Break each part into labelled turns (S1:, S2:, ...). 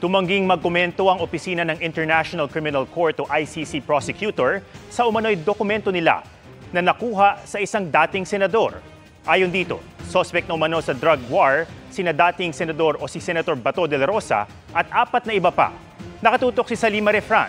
S1: Tumangging magkomento ang opisina ng International Criminal Court o ICC prosecutor sa umano'y dokumento nila na nakuha sa isang dating senador. Ayon dito, suspect na umano sa drug war sina dating senador o si Senator Bato de la Rosa at 4 na iba pa. Nakatutok si Salima Refran.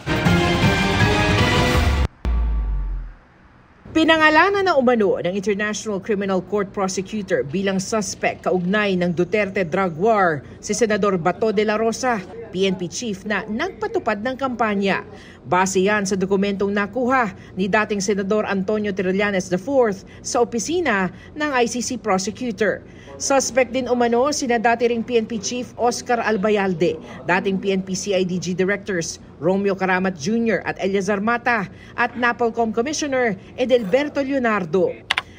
S2: Pinangalanan na umano ng International Criminal Court prosecutor bilang suspect kaugnay ng Duterte drug war si Senador Bato de la Rosa, PNP chief na nagpatupad ng kampanya. Base yan sa dokumentong nakuha ni dating Senador Antonio Trillanes IV sa opisina ng ICC prosecutor. Suspect din umano sina dati ring PNP chief Oscar Albayalde, dating PNP CIDG directors Romeo Caramat Jr. at Eliazar Mata at NAPOLCOM Commissioner Edelberto Leonardo.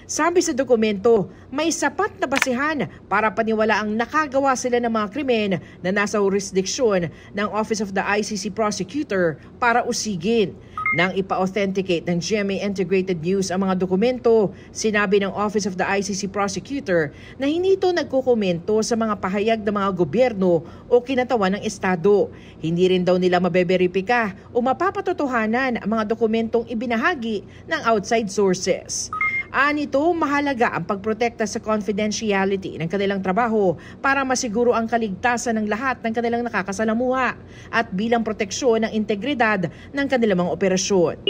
S2: Sabi sa dokumento, may sapat na basihan para paniwalaang nakagawa sila ng mga krimen na nasa jurisdiksyon ng Office of the ICC Prosecutor para usigin. Nang ipa-authenticate ng GMA Integrated News ang mga dokumento, sinabi ng Office of the ICC Prosecutor na hindi ito nagkukomento sa mga pahayag ng mga gobyerno o kinatawan ng Estado. Hindi rin daw nila mabeberipika o mapapatotohanan ang mga dokumentong ibinahagi ng outside sources. Anito, mahalaga ang pagprotekta sa confidentiality ng kanilang trabaho para masiguro ang kaligtasan ng lahat ng kanilang nakakasalamuha at bilang proteksyon ng integridad ng kanilang mga operasyon.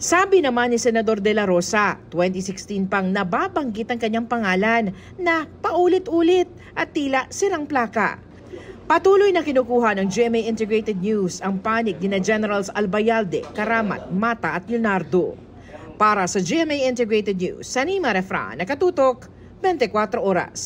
S2: Sabi naman ni Senador De La Rosa, 2016 pang nababanggit ang kanyang pangalan na paulit-ulit at tila sirang plaka. Patuloy na kinukuha ng GMA Integrated News ang panig ni Generals Albayalde, Caramat, Mata at Leonardo. Para sa GMA Integrated News, Salima Refran, nakatutok 24 oras.